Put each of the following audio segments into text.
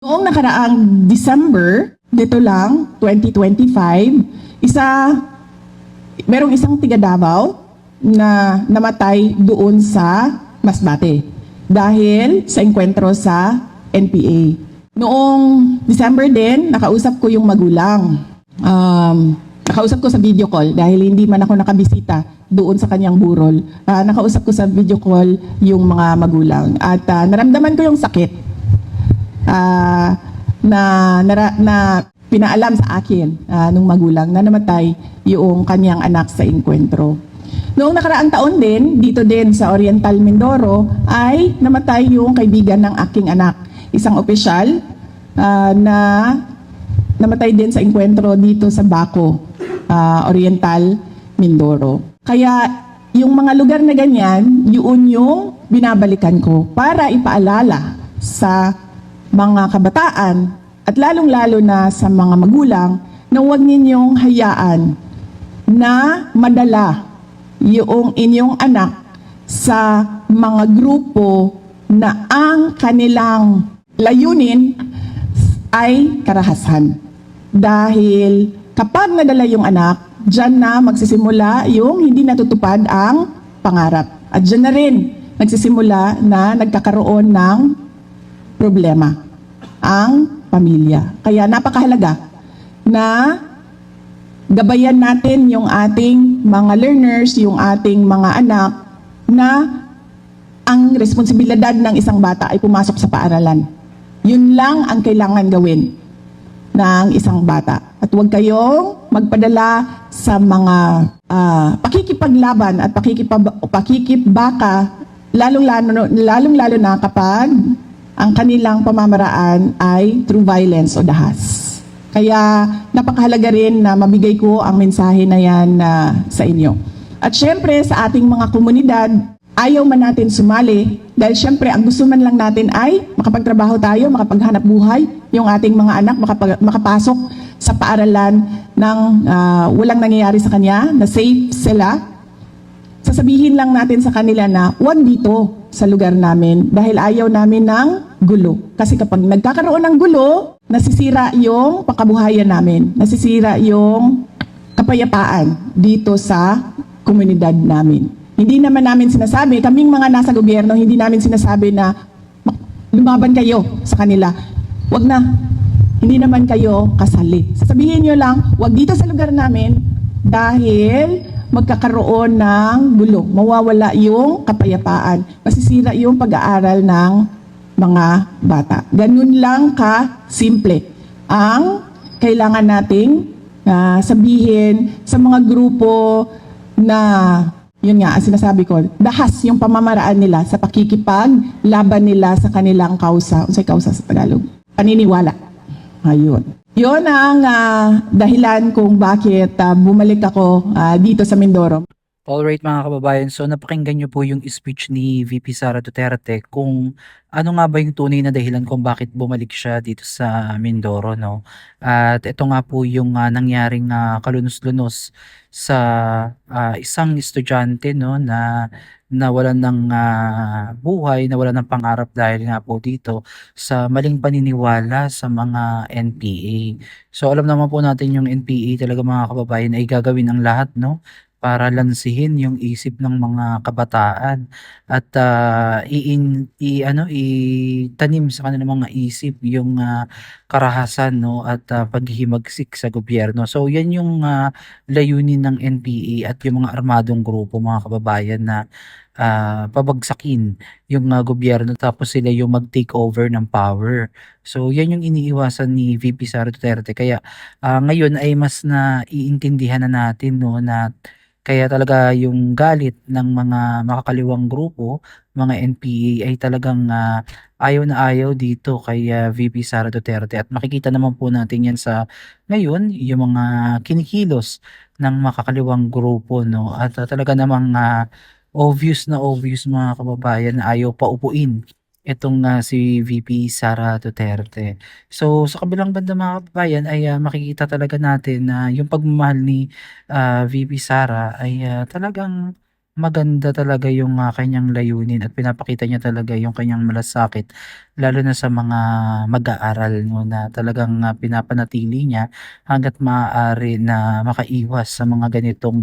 Noong nakaraang December, dito lang, 2025, merong isang tiga Davao na namatay doon sa Masbate dahil sa engkwentro sa NPA. Noong December din, nakausap ko yung magulang. Nakausap ko sa video call dahil hindi man ako nakabisita doon sa kanyang burol. Nakausap ko sa video call yung mga magulang at naramdaman ko yung sakit na pinaalam sa akin nung magulang na namatay yung kanyang anak sa engkwentro. Noong nakaraang taon din, dito din sa Oriental Mindoro, ay namatay yung kaibigan ng aking anak. Isang opisyal na namatay din sa engkwentro dito sa Baco, Oriental Mindoro. Kaya yung mga lugar na ganyan, yun yung binabalikan ko para ipaalala sa mga kabataan at lalong-lalo na sa mga magulang na huwag ninyong hayaan na madala yung inyong anak sa mga grupo na ang kanilang layunin ay karahasan. Dahil kapag nadala yung anak, dyan na magsisimula yung hindi natutupad ang pangarap. At dyan na rin nagsisimula na nagkakaroon ng problema ang pamilya. Kaya napakahalaga na gabayan natin yung ating mga learners, yung ating mga anak na ang responsibilidad ng isang bata ay pumasok sa paaralan. Yun lang ang kailangan gawin ng isang bata. At huwag kayong magpadala sa mga pakikipaglaban at pakikipbaka, lalong-lalo na kapag ang kanilang pamamaraan ay through violence o dahas. Kaya napakahalaga rin na mabigay ko ang mensahe na yan sa inyo. At syempre sa ating mga komunidad, ayaw man natin sumali dahil syempre ang gusto man lang natin ay makapagtrabaho tayo, makapaghanap buhay, yung ating mga anak makapasok sa paaralan ng walang nangyayari sa kanya, na safe sila. Sasabihin lang natin sa kanila na huwag dito sa lugar namin dahil ayaw namin ng gulo. Kasi kapag nagkakaroon ng gulo, nasisira yung pangkabuhayan namin, nasisira yung kapayapaan dito sa komunidad namin. Hindi naman namin sinasabi, kaming mga nasa gobyerno, hindi namin sinasabi na lumaban kayo sa kanila. Wag na, hindi naman kayo kasali. Sasabihin nyo lang, wag dito sa lugar namin dahil magkakaroon ng gulo. Mawawala yung kapayapaan. Masisira yung pag-aaral ng mga bata. Ganun lang ka-simple ang kailangan nating sabihin sa mga grupo na, yun nga, ang sinasabi ko, dahas yung pamamaraan nila sa pakikipaglaban nila sa kanilang kausa. Unsay kausa sa Tagalog? Paniniwala. Ayun. Yun ang dahilan kung bakit bumalik ako dito sa Mindoro. Alright mga kababayan, so napakinggan nyo po yung speech ni VP Sara Duterte kung ano nga ba yung tunay na dahilan kung bakit bumalik siya dito sa Mindoro, no? At ito nga po yung nangyaring kalunos-lunos sa isang estudyante, no, na nawalan ng buhay, nawalan ng pangarap dahil nga po dito sa maling paniniwala sa mga NPA. So alam naman po natin yung NPA talaga mga kababayan ay gagawin ang lahat, no, para lansihin yung isip ng mga kabataan at itanim sa kanilang mga isip yung karahasan, no, at paghihimagsik sa gobyerno. So yan yung layunin ng NPA at yung mga armadong grupo mga kababayan na pabagsakin yung gobyerno tapos sila yung mag-take over ng power. So yan yung iniiwasan ni VP Sara Duterte. Kaya ngayon ay mas naiintindihan na natin, no, na kaya talaga yung galit ng mga makakaliwang grupo, mga NPA ay talagang ayaw na ayaw dito kay VP Sara Duterte at makikita naman po natin yan sa ngayon yung mga kinikilos ng makakaliwang grupo, no, at talaga namang obvious na obvious mga kababayan na ayaw paupuin itong si VP Sara Duterte. So sa kabilang banda mga kababayan ay makikita talaga natin na yung pagmamahal ni VP Sara ay talagang maganda talaga yung, kanyang layunin at pinapakita niya talaga yung kanyang malasakit lalo na sa mga mag-aaral 'no, na talagang, pinapanatili niya hangga't maaari na makaiwas sa mga ganitong,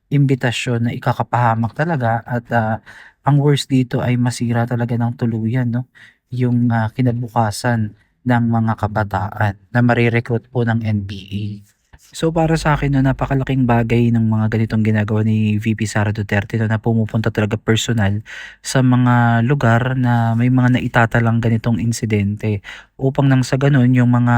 imbitasyon na ikakapahamak talaga at, ang worst dito ay masira talaga ng tuluyan 'no, yung, kinabukasan ng mga kabataan na mare-recruit po ng NPA. So, para sa akin 'no, napakalaking bagay ng mga ganitong ginagawa ni VP Sara Duterte 'no, na pumupunta talaga personal sa mga lugar na may mga naitatalang ganitong insidente upang nang sa gano'n yung mga,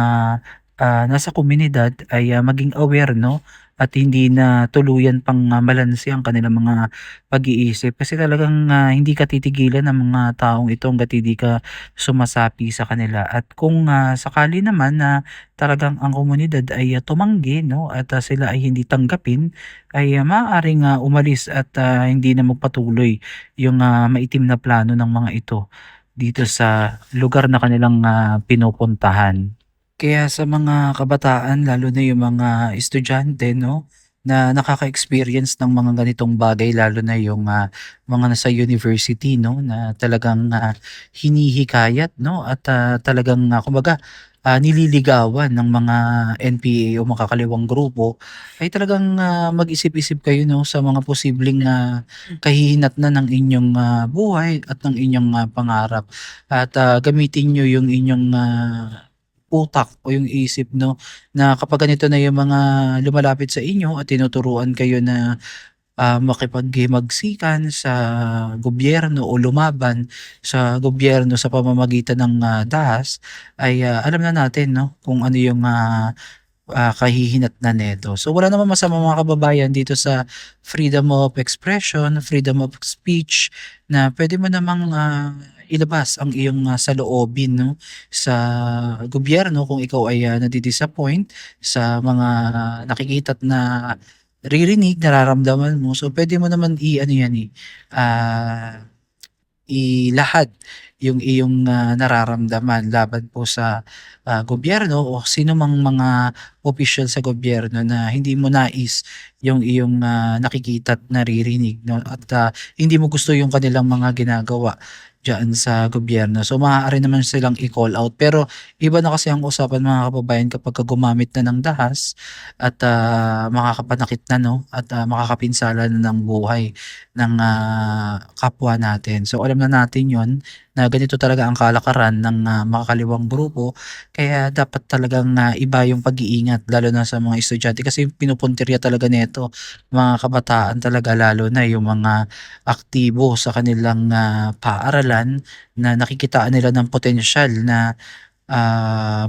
nasa komunidad ay, maging aware 'no, at hindi na tuluyan pang, malansi ang kanilang mga pag-iisip. Kasi talagang, hindi ka titigilan ng mga taong ito hangga't hindi ka sumasapi sa kanila at kung, sakali naman na talagang ang komunidad ay, tumanggi 'no at, sila ay hindi tanggapin ay, maaaring, umalis at, hindi na magpatuloy yung, maitim na plano ng mga ito dito sa lugar na kanilang, pinupuntahan. Kaya sa mga kabataan lalo na yung mga estudyante 'no, na nakaka-experience ng mga ganitong bagay lalo na yung, mga nasa university 'no, na talagang, hinihikayat 'no at, talagang, kumbaga, nililigawan ng mga NPA o makakaliwang grupo, ay talagang, mag-isip-isip kayo 'no sa mga posibleng, kahihinatnan ng inyong, buhay at ng inyong, pangarap. At, gamitin niyo yung inyong, utak o yung isip 'no, na kapag ganito na yung mga lumalapit sa inyo at tinuturuan kayo na, makipaghimaksikan sa gobyerno o lumaban sa gobyerno sa pamamagitan ng, dahas ay, alam na natin 'no, kung ano yung, kahihinatnan nito. So, wala namang masama mga kababayan dito sa freedom of expression, freedom of speech na pwede mo namang, ilabas ang iyong, saloobin 'no, sa gobyerno kung ikaw ay, nadi-disappoint sa mga nakikita't naririnig, nararamdaman mo. So, pwede mo naman i-ano yan, ah ilahad yung iyong, nararamdaman laban po sa, gobyerno o sino mang mga opisyal sa gobyerno na hindi mo nais yung iyong, nakikita at naririnig 'no at, hindi mo gusto yung kanilang mga ginagawa diyaan sa gobyerno. So, maaari naman silang i-call out pero iba na kasi ang usapan mga kababayan kapagka gumamit na ng dahas at, makakapanakit na 'no at, makakapinsala na ng buhay ng, kapwa natin. So, alam na natin 'yon na ganito talaga ang kalakaran ng, makakaliwang grupo kaya dapat talagang, iba yung pag-iingat lalo na sa mga estudyante kasi pinupuntirya talaga nito mga kabataan talaga lalo na yung mga aktibo sa kanilang, paaralan na nakikitaan nila ng potensyal na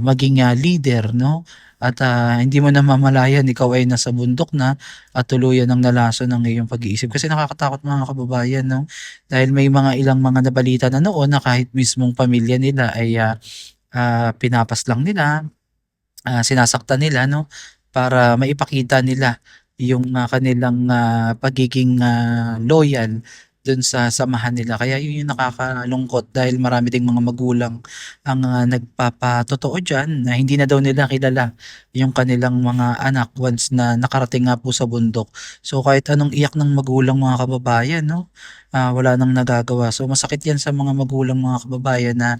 maging, leader 'no at, hindi mo namamalayan ikaw ay nasa bundok na at tuluyan ng nalason ng iyong pag-iisip. Kasi nakakatakot mga kababayan 'no, dahil may mga ilang mga nabalita na noon na kahit mismong pamilya nila ay, pinapaslang nila, sinasaktan nila 'no, para maipakita nila yung, kanilang, pagiging, loyal dun sa samahan nila. Kaya yun yung nakakalungkot dahil marami ding mga magulang ang, nagpapatotoo diyan na hindi na daw nila kilala yung kanilang mga anak once na nakarating nga po sa bundok. So, kahit anong iyak ng magulang mga kababayan 'no, wala ng nagagawa. So, masakit yan sa mga magulang mga kababayan na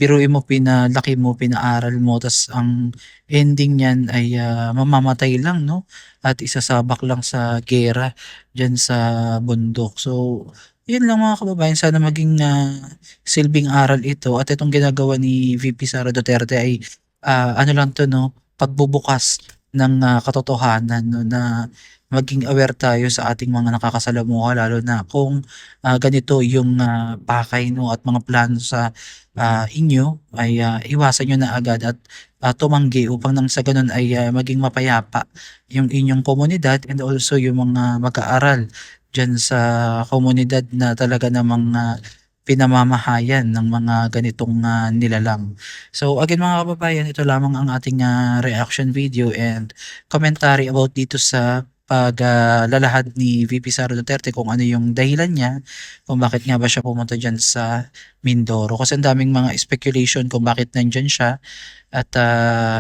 biruin mo pinalaki mo, pinaaral mo ta's ang ending niyan ay, mamamatay lang 'no at isasabak lang sa giyera diyan sa bundok. So, 'yun lang mga kababayan sana maging, silbing aral ito at itong ginagawa ni VP Sara Duterte ay, ano lang 'to 'no, pagbubukas ng, katotohanan 'no na maging aware tayo sa ating mga nakakasalamuha lalo na kung, ganito yung, pakay 'no at mga plano sa inyo ay, iwasan niyo na agad at, tumanggi upang nang sa gano'n ay, maging mapayapa yung inyong komunidad and also yung mga mag-aaral diyan sa komunidad na talaga namang, pinamamahayan ng mga ganitong, nilalang. So again mga kababayan, ito lamang ang ating, reaction video and commentary about dito sa lalahad ni VP Sara Duterte kung ano yung dahilan niya kung bakit nga ba siya pumunta diyan sa Mindoro. Kasi ang daming mga speculation kung bakit nandiyan siya at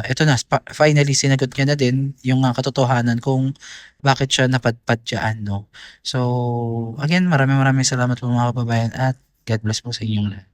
ito na finally sinagot niya na din yung katotohanan kung bakit siya napadpad diyan, no. So again, maraming salamat po mga kababayan at God bless po sa inyong lahat.